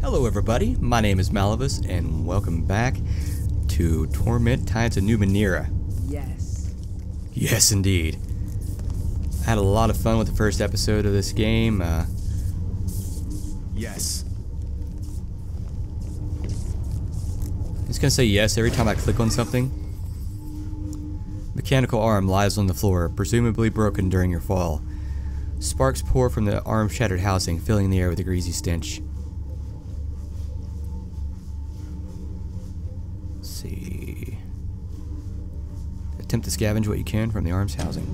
Hello everybody, my name is Malivus, and welcome back to Torment Tides of Numenera. Yes. Yes, indeed. I had a lot of fun with the first episode of this game. Yes. I'm just gonna say yes every time I click on something. Mechanical arm lies on the floor, presumably broken during your fall. Sparks pour from the arm's shattered housing, filling the air with a greasy stench. Let's see. Attempt to scavenge what you can from the arm's housing.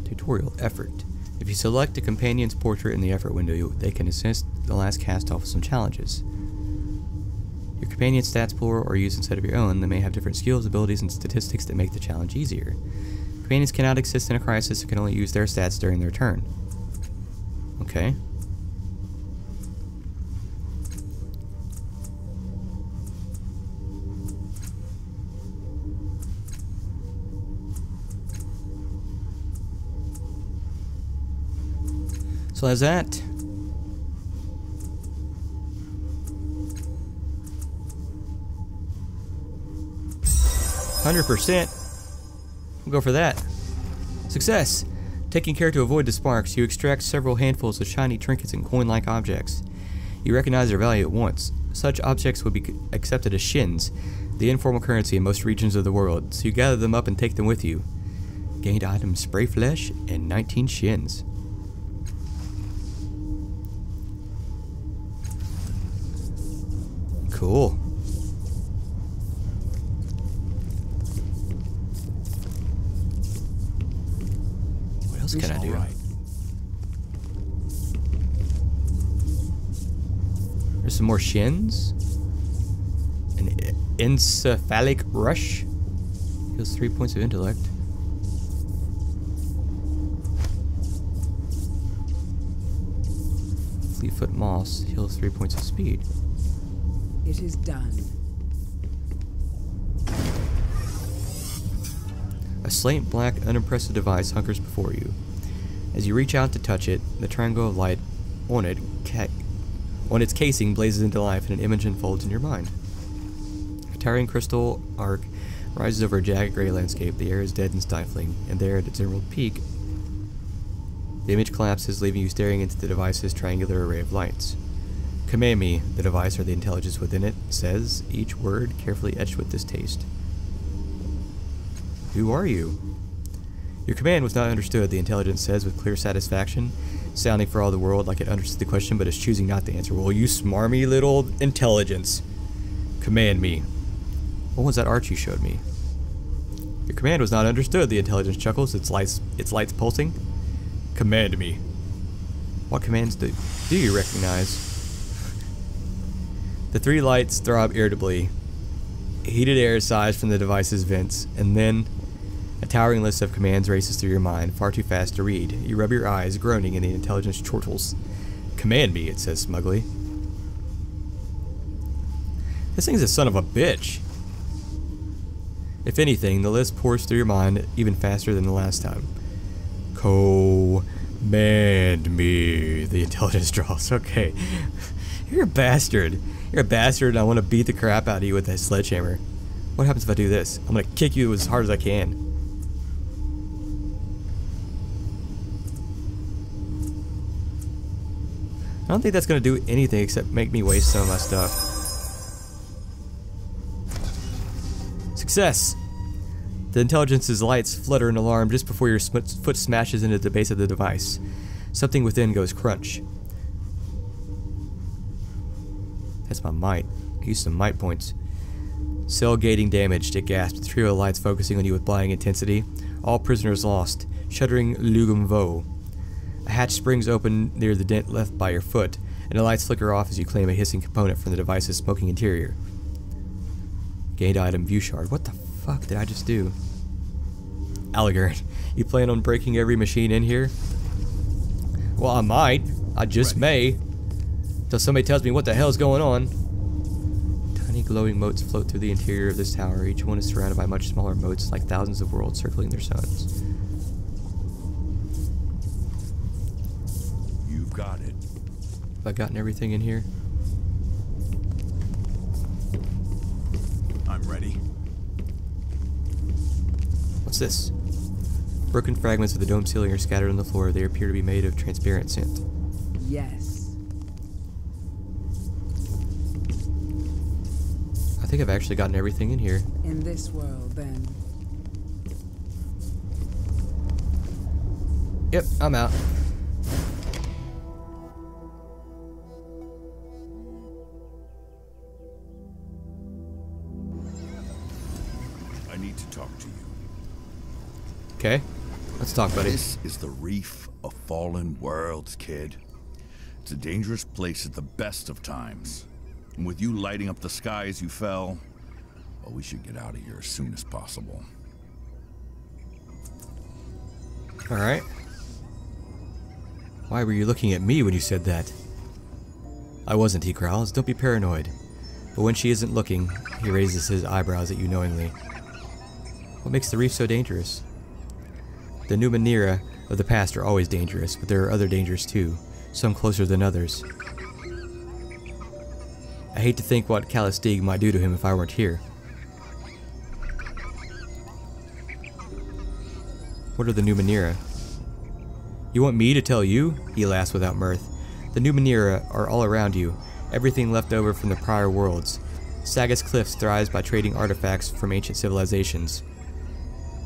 Tutorial effort. If you select a companion's portrait in the effort window, they can assist the last cast off with some challenges. Your companion's stats pool are used instead of your own. They may have different skills, abilities, and statistics that make the challenge easier. Companions cannot assist in a crisis and can only use their stats during their turn. Okay. So as that. 100%. We'll go for that. Success! Taking care to avoid the sparks, you extract several handfuls of shiny trinkets and coin-like objects. You recognize their value at once. Such objects would be accepted as shins, the informal currency in most regions of the world, so you gather them up and take them with you. Gained items spray flesh and 19 shins. Cool. What else can I do? Right. There's some more shins. An encephalic rush. Heals 3 points of intellect. Fleetfoot moss heals 3 points of speed. It is done. A slate black, unimpressive device hunkers before you. As you reach out to touch it, the triangle of light on its casing blazes into life and an image unfolds in your mind. A towering crystal arc rises over a jagged gray landscape. The air is dead and stifling, and there at its emerald peak, the image collapses, leaving you staring into the device's triangular array of lights. Command me, the device or the intelligence within it says, each word carefully etched with distaste. Who are you? Your command was not understood, the intelligence says with clear satisfaction, sounding for all the world like it understood the question but is choosing not to answer. Well, you smarmy little intelligence. Command me. What was that art you showed me? Your command was not understood, the intelligence chuckles, its lights pulsing. Command me. What commands do you recognize? The three lights throb irritably. Heated air sighs from the device's vents, and then a towering list of commands races through your mind, far too fast to read. You rub your eyes, groaning, and the intelligence chortles. Command me, it says smugly. This thing's a son of a bitch. If anything, the list pours through your mind even faster than the last time. Command me, the intelligence draws. Okay. You're a bastard. You're a bastard and I want to beat the crap out of you with that sledgehammer. What happens if I do this? I'm going to kick you as hard as I can. I don't think that's going to do anything except make me waste some of my stuff. Success! The intelligence's lights flutter in alarm just before your foot smashes into the base of the device. Something within goes crunch. That's my might. I used some might points. Cell gating damaged, it gasped. The trio of lights focusing on you with blinding intensity. All prisoners lost. Shuddering Lugum Vo. A hatch springs open near the dent left by your foot, and the lights flicker off as you claim a hissing component from the device's smoking interior. Gained item view shard. What the fuck did I just do? Allegard, you plan on breaking every machine in here? Well, I might. I just may. Till somebody tells me what the hell's going on. Tiny glowing motes float through the interior of this tower. Each one is surrounded by much smaller motes, like thousands of worlds circling their suns. You've got it. Have I gotten everything in here? I'm ready. What's this? Broken fragments of the dome ceiling are scattered on the floor. They appear to be made of transparent scent. Yes. I think I've actually gotten everything in here. In this world, then. Yep, I'm out. I need to talk to you. Okay, let's talk, buddy. This is the reef of fallen worlds, kid. It's a dangerous place at the best of times. And with you lighting up the sky as you fell, well, we should get out of here as soon as possible. Alright. Why were you looking at me when you said that? I wasn't, he growls. Don't be paranoid. But when she isn't looking, he raises his eyebrows at you knowingly. What makes the reef so dangerous? The Numenera of the past are always dangerous, but there are other dangers too, some closer than others. I hate to think what Calistig might do to him if I weren't here. What are the Numenera? You want me to tell you? He laughs without mirth. The Numenera are all around you, everything left over from the prior worlds. Sagas Cliffs thrives by trading artifacts from ancient civilizations.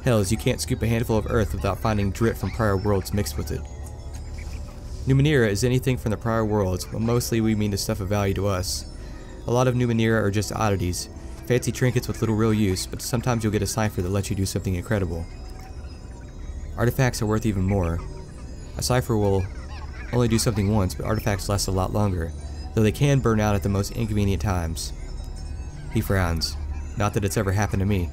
Hells, you can't scoop a handful of earth without finding drit from prior worlds mixed with it. Numenera is anything from the prior worlds, but mostly we mean the stuff of value to us. A lot of Numenera are just oddities, fancy trinkets with little real use, but sometimes you'll get a cipher that lets you do something incredible. Artifacts are worth even more. A cipher will only do something once, but artifacts last a lot longer, though they can burn out at the most inconvenient times. He frowns. Not that it's ever happened to me.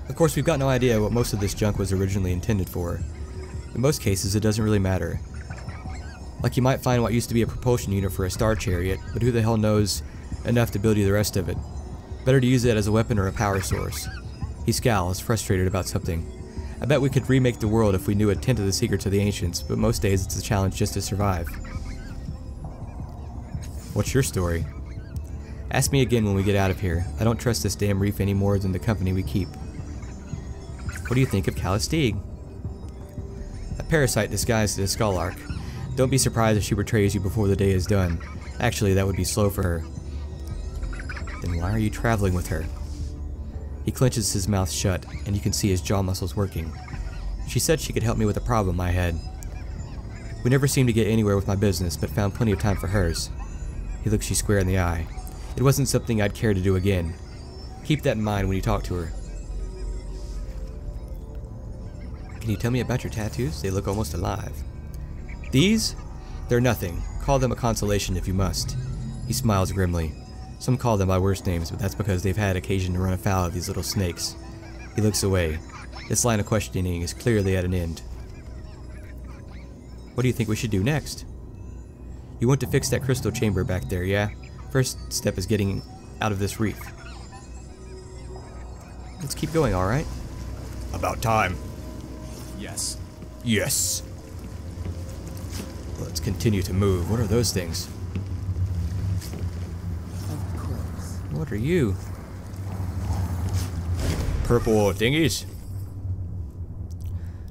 Of course, we've got no idea what most of this junk was originally intended for. In most cases, it doesn't really matter. Like you might find what used to be a propulsion unit for a star chariot, but who the hell knows enough to build you the rest of it? Better to use it as a weapon or a power source. He scowls, frustrated about something. I bet we could remake the world if we knew a tenth of the secrets of the ancients, but most days it's a challenge just to survive. What's your story? Ask me again when we get out of here. I don't trust this damn reef any more than the company we keep. What do you think of Calistig? A parasite disguised as a Skull-Ark. Don't be surprised if she betrays you before the day is done. Actually, that would be slow for her. Then why are you traveling with her? He clenches his mouth shut, and you can see his jaw muscles working. She said she could help me with a problem I had. We never seemed to get anywhere with my business, but found plenty of time for hers. He looks you square in the eye. It wasn't something I'd care to do again. Keep that in mind when you talk to her. Can you tell me about your tattoos? They look almost alive. These? They're nothing. Call them a consolation if you must. He smiles grimly. Some call them by worse names, but that's because they've had occasion to run afoul of these little snakes. He looks away. This line of questioning is clearly at an end. What do you think we should do next? You want to fix that crystal chamber back there, yeah? First step is getting out of this reef. Let's keep going, alright? About time. Yes. Yes. Let's continue to move. What are those things? Of course. What are you? Purple thingies?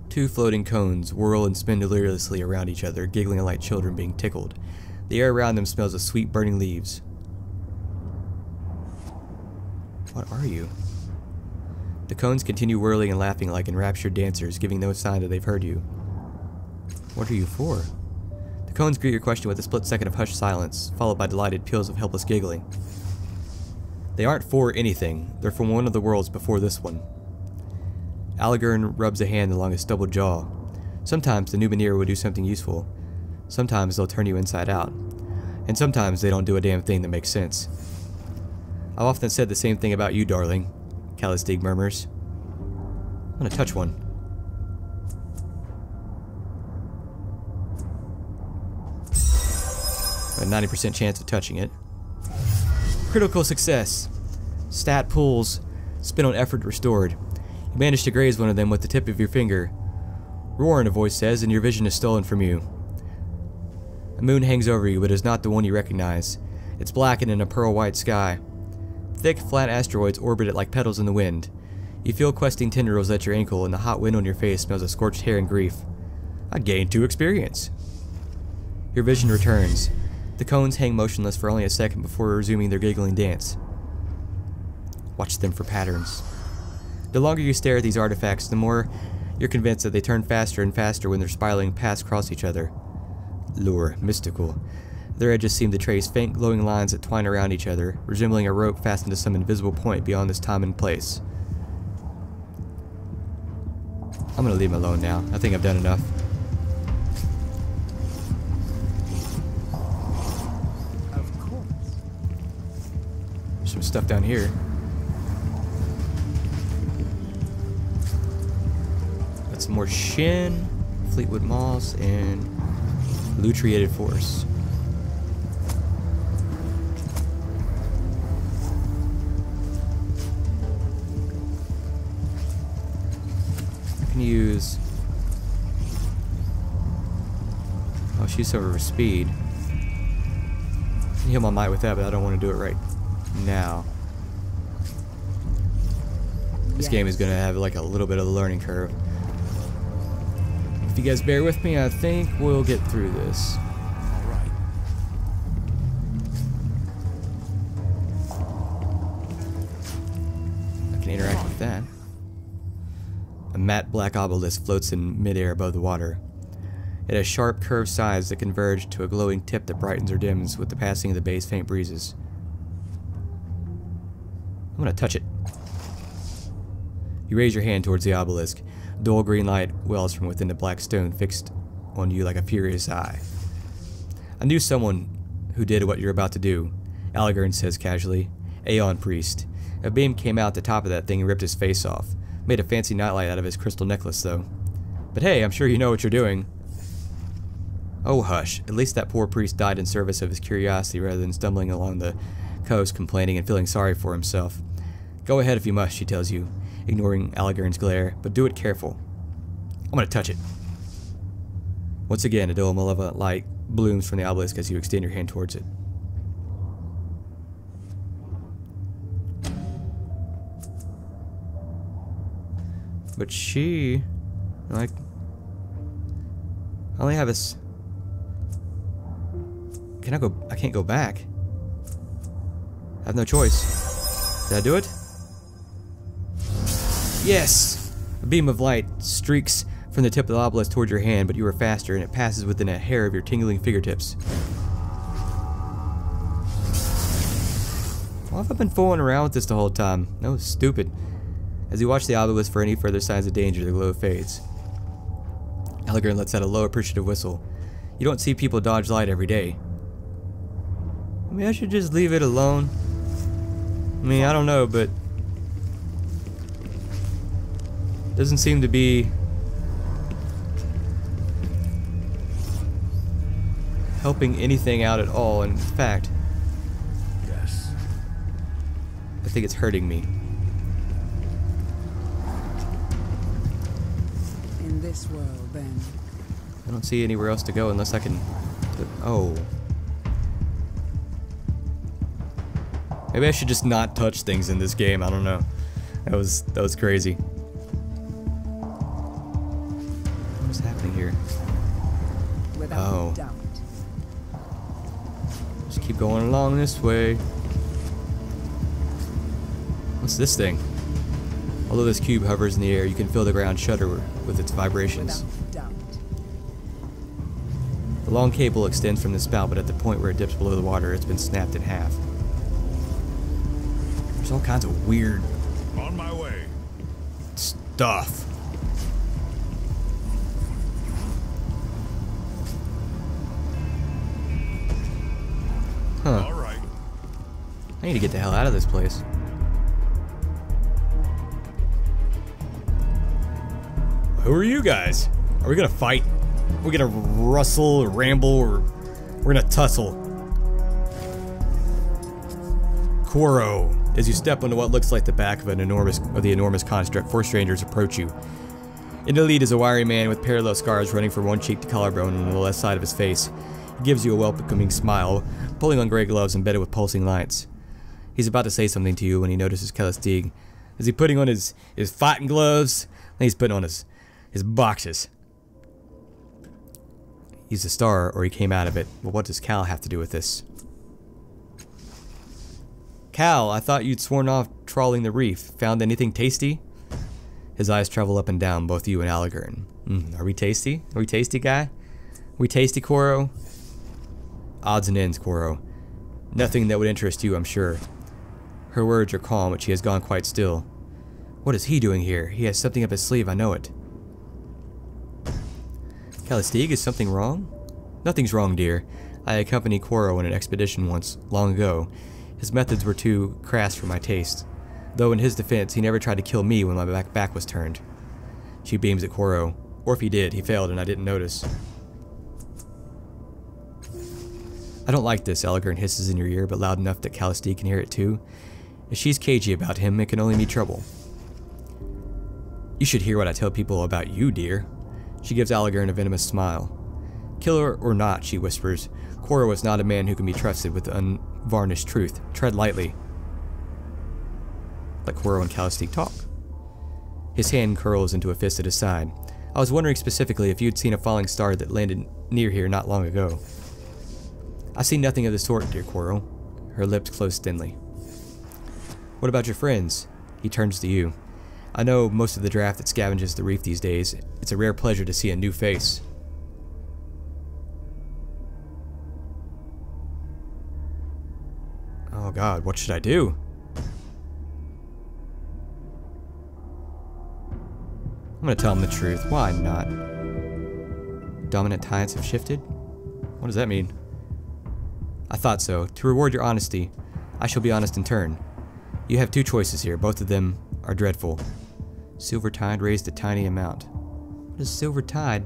Two floating cones whirl and spin deliriously around each other, giggling like children being tickled. The air around them smells of sweet burning leaves. What are you? The cones continue whirling and laughing like enraptured dancers, giving no sign that they've heard you. What are you for? The cones greet your question with a split second of hushed silence, followed by delighted peals of helpless giggling. They aren't for anything. They're from one of the worlds before this one. Allegern rubs a hand along his doubled jaw. Sometimes the Numenera will do something useful. Sometimes they'll turn you inside out. And sometimes they don't do a damn thing that makes sense. I've often said the same thing about you, darling, Calistig murmurs. I'm gonna touch one. A 90% chance of touching it. Critical success. Stat pulls. Spin on effort restored. You managed to graze one of them with the tip of your finger. Roar, a voice says, and your vision is stolen from you. A moon hangs over you, but it is not the one you recognize. It's blackened in a pearl-white sky. Thick, flat asteroids orbit it like petals in the wind. You feel questing tendrils at your ankle, and the hot wind on your face smells of scorched hair and grief. I gained 2 experience. Your vision returns. The cones hang motionless for only a second before resuming their giggling dance. Watch them for patterns. The longer you stare at these artifacts, the more you're convinced that they turn faster and faster when their spiraling paths cross each other. Lure, mystical. Their edges seem to trace faint glowing lines that twine around each other, resembling a rope fastened to some invisible point beyond this time and place. I'm gonna leave him alone now. I think I've done enough. Of course. There's some stuff down here. Got some more Shin, Fleetwood Moss, and Lutriated Force. I can use... Oh, she's some of her speed. I can heal my might with that, but I don't want to do it right now. This game is going to have like a little bit of a learning curve. If you guys bear with me, I think we'll get through this. All right. I can interact with that. A matte black obelisk floats in midair above the water. It has sharp, curved sides that converge to a glowing tip that brightens or dims with the passing of the bay's faint breezes. I'm gonna touch it. You raise your hand towards the obelisk. Dull green light wells from within the black stone, fixed on you like a furious eye. I knew someone who did what you're about to do, Algern says casually. Aeon Priest. A beam came out the top of that thing and ripped his face off. Made a fancy nightlight out of his crystal necklace, though. But hey, I'm sure you know what you're doing. Oh, hush. At least that poor priest died in service of his curiosity rather than stumbling along the coast complaining and feeling sorry for himself. Go ahead if you must, she tells you, ignoring Algern's glare, but do it careful. I'm gonna touch it. Once again, a dull malevolent light blooms from the obelisk as you extend your hand towards it. But she, like, I only have this. Can I go? I can't go back. I have no choice. Did I do it? Yes! A beam of light streaks from the tip of the obelisk toward your hand, but you are faster, and it passes within a hair of your tingling fingertips. Why have I been fooling around with this the whole time? That was stupid. As you watch the obelisk for any further signs of danger, the glow fades. Algern lets out a low, appreciative whistle. You don't see people dodge light every day. Maybe I should just leave it alone. I mean, I don't know, but doesn't seem to be helping anything out at all. In fact, Yes. I think it's hurting me. In this world, then. I don't see anywhere else to go unless I can... Oh. Maybe I should just not touch things in this game. I don't know. That was crazy. What's happening here? Without doubt. Just keep going along this way. What's this thing? Although this cube hovers in the air, you can feel the ground shudder with its vibrations. Without doubt. The long cable extends from the spout, but at the point where it dips below the water, it's been snapped in half. There's all kinds of weird On my way. stuff. Huh. All right. I need to get the hell out of this place. Who are you guys? Are we gonna fight? Are we gonna rustle or ramble, or we're gonna tussle? Koro. As you step onto what looks like the back of the enormous construct, 4 strangers approach you. In the lead is a wiry man with parallel scars running from one cheek to collarbone on the left side of his face. He gives you a welcoming smile, pulling on gray gloves embedded with pulsing lights. He's about to say something to you when he notices Calastig. Is he putting on his fighting gloves? Then he's putting on his boxes. He's a star, or he came out of it. But what does Cal have to do with this? Cal, I thought you'd sworn off trawling the reef. Found anything tasty? His eyes travel up and down, both you and Allegern. Are we tasty? Are we tasty, guy? Are we tasty, Koro? Odds and ends, Koro. Nothing that would interest you, I'm sure. Her words are calm, but she has gone quite still. What is he doing here? He has something up his sleeve, I know it. Calastig, is something wrong? Nothing's wrong, dear. I accompanied Koro on an expedition once, long ago. His methods were too crass for my taste. Though in his defense, he never tried to kill me when my back was turned. She beams at Koro. Or if he did, he failed and I didn't notice. I don't like this, Allegern hisses in your ear, but loud enough that Calastig can hear it too. If she's cagey about him, it can only mean trouble. You should hear what I tell people about you, dear. She gives Allegern a venomous smile. Killer or not, she whispers, Koro is not a man who can be trusted with unvarnished truth. Tread lightly. Let Koro and Calastig talk. His hand curls into a fist at his side. I was wondering specifically if you'd seen a falling star that landed near here not long ago. I've seen nothing of the sort, dear Koro. Her lips close thinly. What about your friends? He turns to you. I know most of the draft that scavenges the reef these days. It's a rare pleasure to see a new face. Oh God, what should I do? I'm gonna tell him the truth. Why not? Dominant tides have shifted? What does that mean? I thought so. To reward your honesty, I shall be honest in turn. You have two choices here. Both of them are dreadful. Silver tide raised a tiny amount. What is silver tide?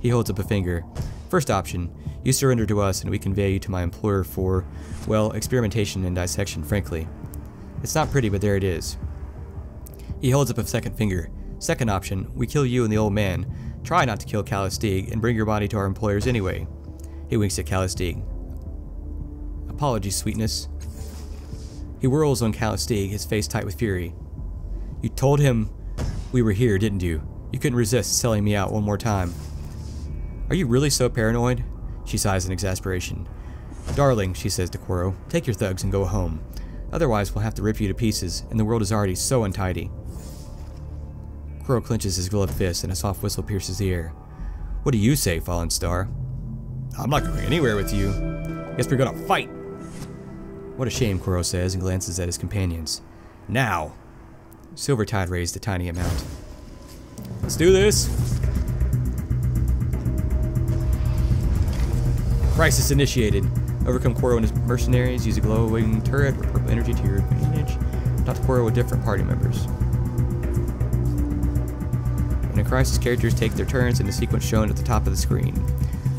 He holds up a finger. First option, you surrender to us and we convey you to my employer for, well, experimentation and dissection, frankly. It's not pretty, but there it is. He holds up a second finger. Second option, we kill you and the old man. Try not to kill Calastig and bring your body to our employers anyway. He winks at Calastig. Apologies, sweetness. He whirls on Calastig, his face tight with fury. You told him we were here, didn't you? You couldn't resist selling me out one more time. Are you really so paranoid? She sighs in exasperation. Darling, she says to Koro, take your thugs and go home. Otherwise we'll have to rip you to pieces, and the world is already so untidy. Koro clenches his gloved fist and a soft whistle pierces the air. What do you say, Fallen Star? I'm not going anywhere with you. Guess we're gonna fight. What a shame, Koro says and glances at his companions. Now! Silver tide raised a tiny amount. Let's do this! Crisis initiated. Overcome Koro and his mercenaries. Use a glowing turret with purple energy to your advantage. Talk to Koro with different party members. In a crisis, characters take their turns in the sequence shown at the top of the screen.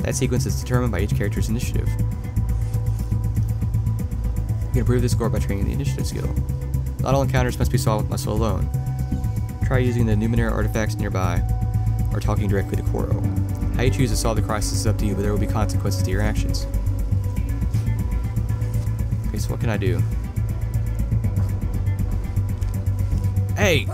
That sequence is determined by each character's initiative. You can improve this score by training the initiative skill. Not all encounters must be solved with muscle alone. Try using the Numenera artifacts nearby, or talking directly to Koro. How you choose to solve the crisis is up to you, but there will be consequences to your actions. Okay, so what can I do? Hey!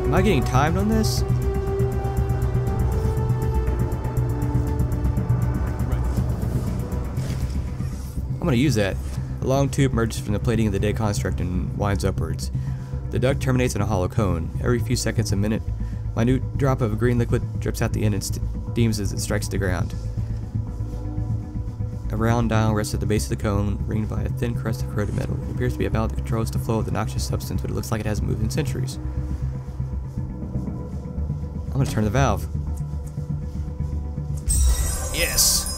Am I getting timed on this? I'm gonna use that. A long tube emerges from the plating of the dead construct and winds upwards. The duct terminates in a hollow cone. Every few seconds, a minute, a minute drop of green liquid drips out the end and steams as it strikes the ground. A round dial rests at the base of the cone, ringed by a thin crust of corroded metal. It appears to be a valve that controls the flow of the noxious substance, but it looks like it hasn't moved in centuries. I'm gonna turn the valve. Yes!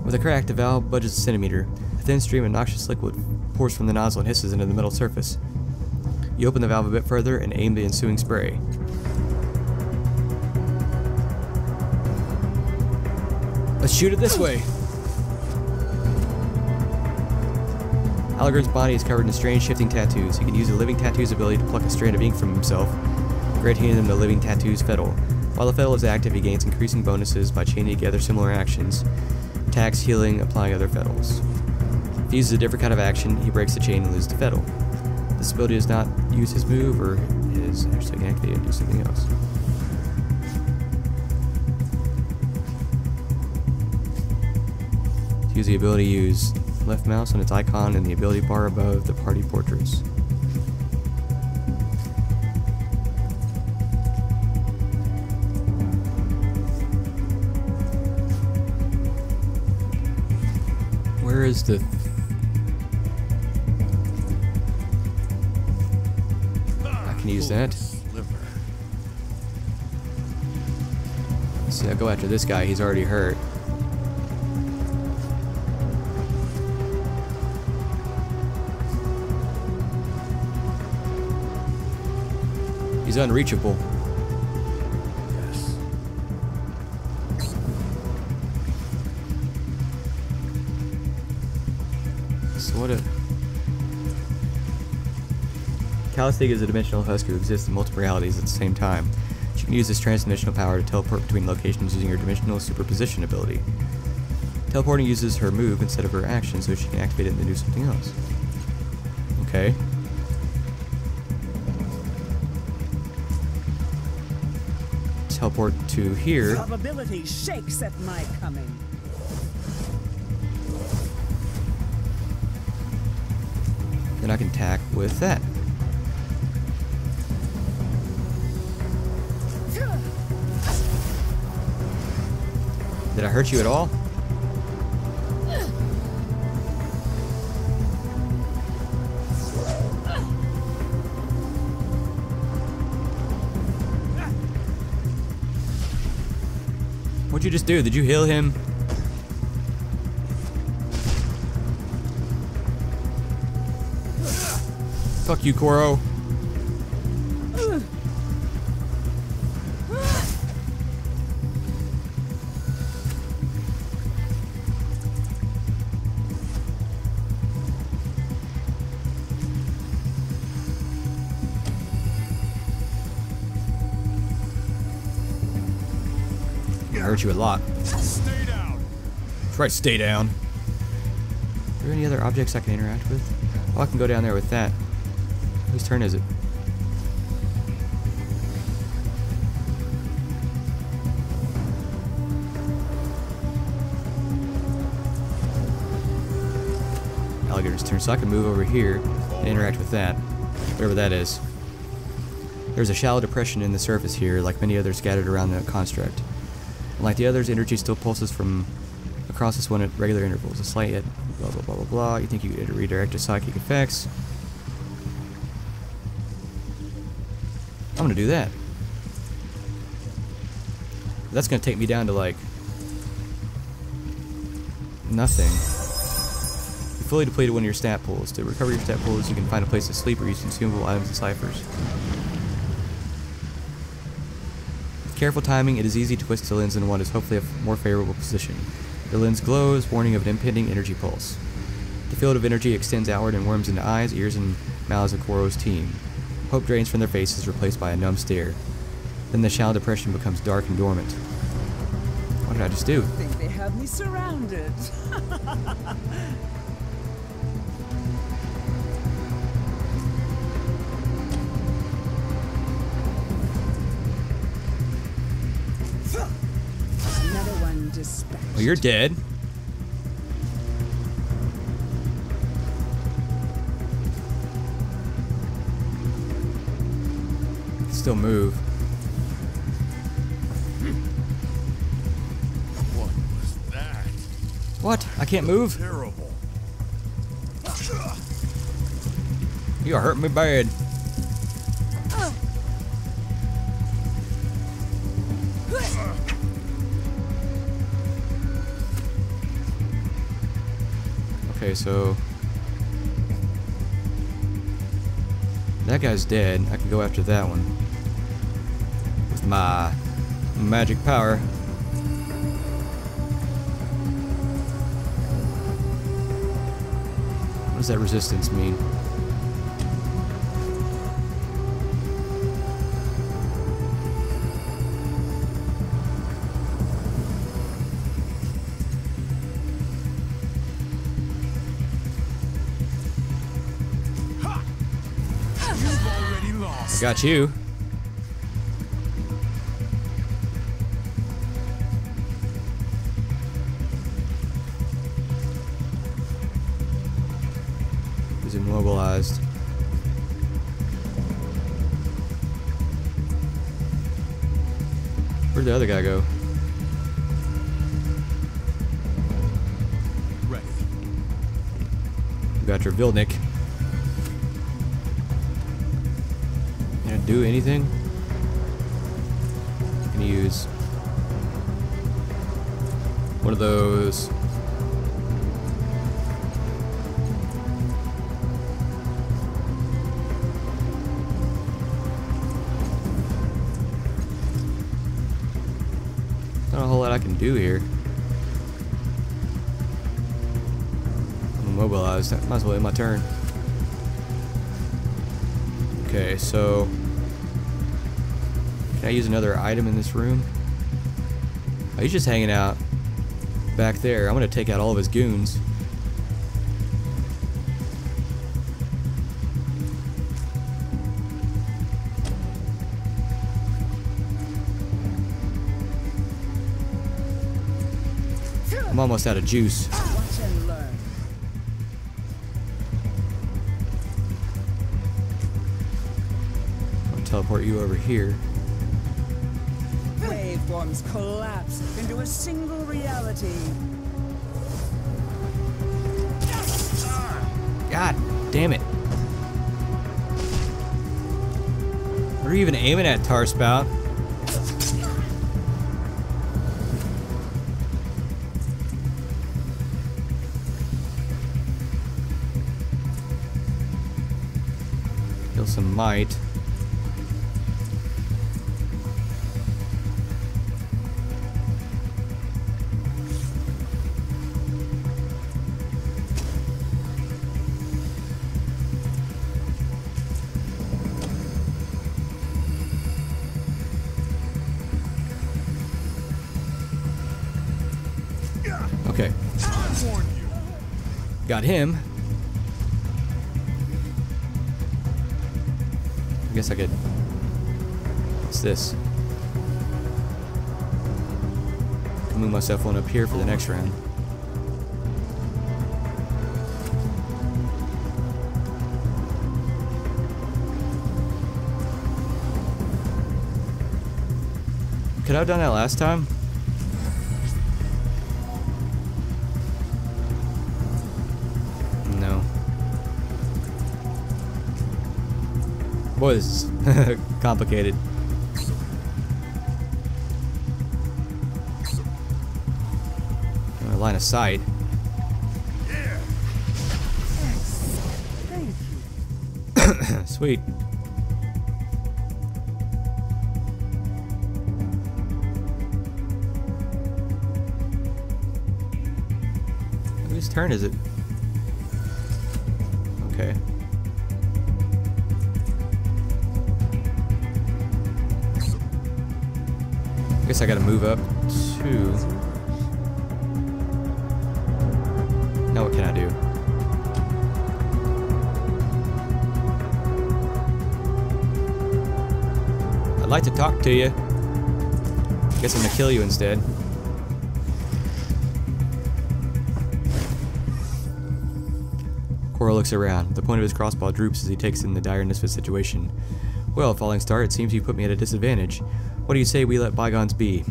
With a crack, the valve budges a centimeter. A thin stream of noxious liquid pours from the nozzle and hisses into the metal surface. You open the valve a bit further and aim the ensuing spray. Let's shoot it this way. Algrim's body is covered in strange shifting tattoos. He can use the living tattoo's ability to pluck a strand of ink from himself, granting him the living tattoo's fettle. While the fettle is active, he gains increasing bonuses by chaining together similar actions, attacks, healing, applying other fettles. If he uses a different kind of action, he breaks the chain and loses the fettle. This ability does not use his move or is actually activated and do something else. To use the ability, use left mouse on its icon and the ability bar above the party portraits. Where is the... I can use that. See, I'll go after this guy, he's already hurt. He's unreachable. Yes. So what a... Calistig is a dimensional husk who exists in multiple realities at the same time. She can use this transdimensional power to teleport between locations using her dimensional superposition ability. Teleporting uses her move instead of her action, so she can activate it and then do something else. Okay. Teleport to here. Probability shakes at my coming. Then I can attack with that. Did I hurt you at all? What'd you just do? Did you heal him? Fuck you, Koro. Hurt you a lot. Stay down. That's right, stay down. Are there any other objects I can interact with? Oh, I can go down there with that. Whose turn is it? Alligator's turn, so I can move over here and interact with that. Whatever that is. There's a shallow depression in the surface here, like many others scattered around the construct. Like the others, energy still pulses from across this one at regular intervals. A slight hit, blah blah blah blah blah. You think you could redirect to psychic effects. I'm gonna do that. That's gonna take me down to like nothing. You fully depleted one of your stat pools. To recover your stat pools, you can find a place to sleep or use consumable items and ciphers. Careful timing, it is easy to twist the lens in what is hopefully a more favorable position. The lens glows, warning of an impending energy pulse. The field of energy extends outward and worms into eyes, ears, and mouths of Koro's team. Hope drains from their faces, replaced by a numb stare. Then the shallow depression becomes dark and dormant. What did I just do? I think they have me surrounded. Another one dispatched. Well, you're dead. Still move. What was that? What? I can't move? Terrible. You are hurting me bad. Okay, so that guy's dead. I can go after that one with my magic power. What does that resistance mean? I got you. He's immobilized. Where'd the other guy go? Ready. You got your Vilnik. Can it do anything? Can you use one of those? Not a whole lot I can do here. I'm immobilized. Might as well end my turn. Okay, so can I use another item in this room? Oh, he's just hanging out back there. I'm gonna take out all of his goons. I'm almost out of juice. Watch and learn. I'll teleport you over here. Waveforms collapse into a single reality. God damn it. What are you even aiming at, Tar Spout? Kill some might. Okay. Got him. I guess I could. What's this? I can move myself on up here for the next round. Could I have done that last time? No. Boy, this is complicated. Line of sight. Thank you. Sweet. Whose turn is it? Okay. I guess I gotta move up to. Now what can I do? I'd like to talk to you. Guess I'm gonna kill you instead. Cora looks around. The point of his crossbow droops as he takes in the direness of the situation. Well, Falling Star, it seems you put me at a disadvantage. What do you say we let bygones be,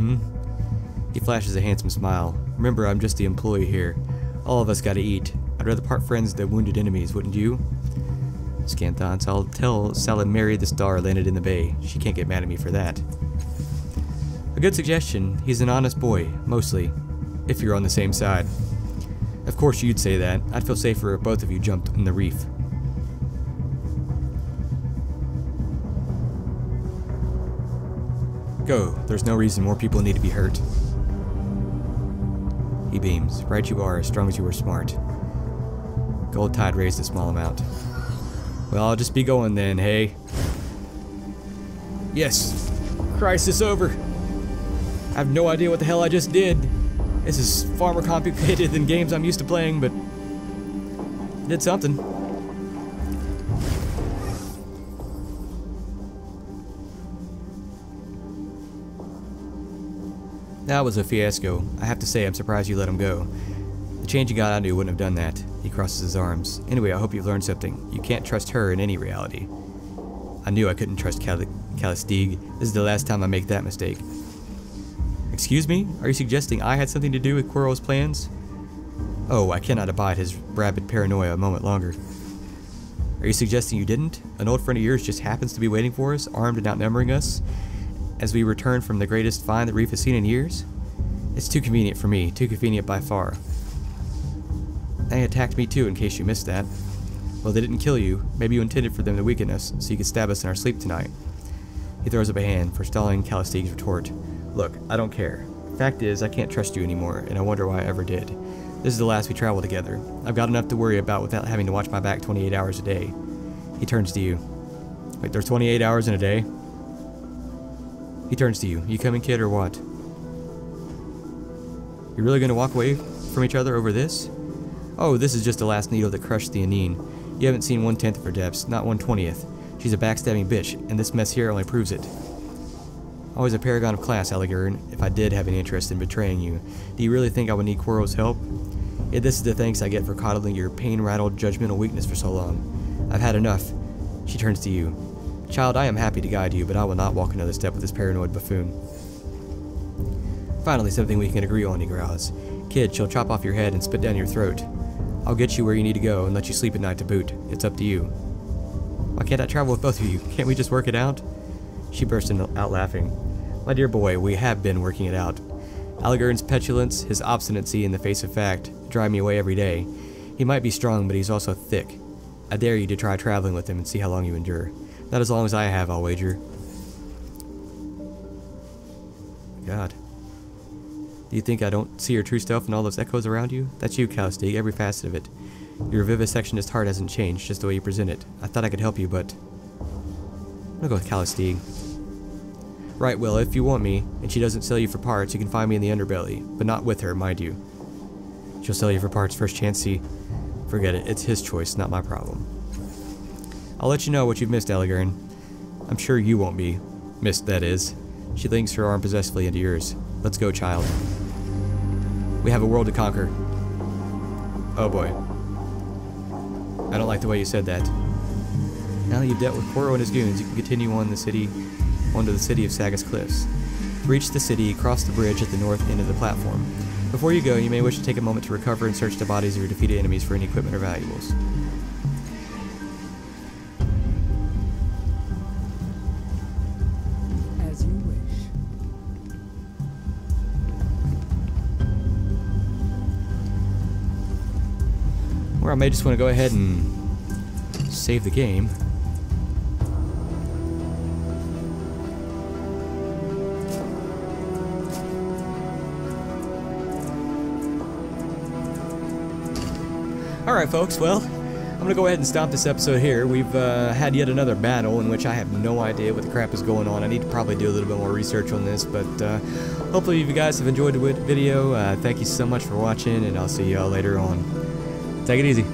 He flashes a handsome smile. Remember, I'm just the employee here. All of us gotta eat. I'd rather part friends than wounded enemies, wouldn't you? Scanthon, I'll tell Salamary the star landed in the bay. She can't get mad at me for that. A good suggestion. He's an honest boy, mostly. If you're on the same side. Of course you'd say that. I'd feel safer if both of you jumped in the reef. Go. There's no reason more people need to be hurt. He beams. Right you are, as strong as you are smart. Go Gold tide raised a small amount. Well, I'll just be going then, hey? Yes! Crisis over! I have no idea what the hell I just did. This is far more complicated than games I'm used to playing, but... did something. That was a fiasco. I have to say, I'm surprised you let him go. The change you got out of you wouldn't have done that. He crosses his arms. Anyway, I hope you've learned something. You can't trust her in any reality. I knew I couldn't trust Calistige. This is the last time I make that mistake. Excuse me? Are you suggesting I had something to do with Quirrell's plans? Oh, I cannot abide his rabid paranoia a moment longer. Are you suggesting you didn't? An old friend of yours just happens to be waiting for us, armed and outnumbering us, as we return from the greatest find the reef has seen in years? It's too convenient for me, too convenient by far. They attacked me too, in case you missed that. Well, they didn't kill you. Maybe you intended for them to weaken us, so you could stab us in our sleep tonight. He throws up a hand, forestalling Calistige's retort. Look, I don't care. Fact is, I can't trust you anymore, and I wonder why I ever did. This is the last we travel together. I've got enough to worry about without having to watch my back 28 hours a day. He turns to you. Wait, there's 28 hours in a day? He turns to you. You coming, kid, or what? You're really gonna walk away from each other over this? Oh, this is just the last needle that crushed the Anine. You haven't seen 1/10 of her depths, not 1/20th. She's a backstabbing bitch, and this mess here only proves it. Always a paragon of class, Allegern, if I did have any interest in betraying you. Do you really think I would need Quirrell's help? Yeah, this is the thanks I get for coddling your pain-rattled judgmental weakness for so long. I've had enough. She turns to you. Child, I am happy to guide you, but I will not walk another step with this paranoid buffoon. Finally, something we can agree on, he growls. Kid, she'll chop off your head and spit down your throat. I'll get you where you need to go and let you sleep at night to boot. It's up to you. Why can't I travel with both of you? Can't we just work it out? She burst out laughing. My dear boy, we have been working it out. Allegern's petulance, his obstinacy in the face of fact, drive me away every day. He might be strong, but he's also thick. I dare you to try traveling with him and see how long you endure. Not as long as I have, I'll wager. God. Do you think I don't see your true self in all those echoes around you? That's you, Calistige, every facet of it. Your vivisectionist heart hasn't changed, just the way you present it. I thought I could help you, but... I'm gonna go with Calistige. Right, well, if you want me, and she doesn't sell you for parts, you can find me in the underbelly. But not with her, mind you. She'll sell you for parts first chance, see? Forget it, it's his choice, not my problem. I'll let you know what you've missed, Allegern. I'm sure you won't be. Missed, that is. She links her arm possessively into yours. Let's go, child. We have a world to conquer. Oh boy. I don't like the way you said that. Now that you've dealt with Quirrell and his goons, you can continue onto the city of Sagas Cliffs. To reach the city, cross the bridge at the north end of the platform. Before you go, you may wish to take a moment to recover and search the bodies of your defeated enemies for any equipment or valuables. As you wish. Or I may just want to go ahead and save the game. Alright folks, well, I'm gonna go ahead and stop this episode here. We've had yet another battle in which I have no idea what the crap is going on. I need to probably do a little bit more research on this, but hopefully you guys have enjoyed the video. Thank you so much for watching, and I'll see y'all later on. Take it easy.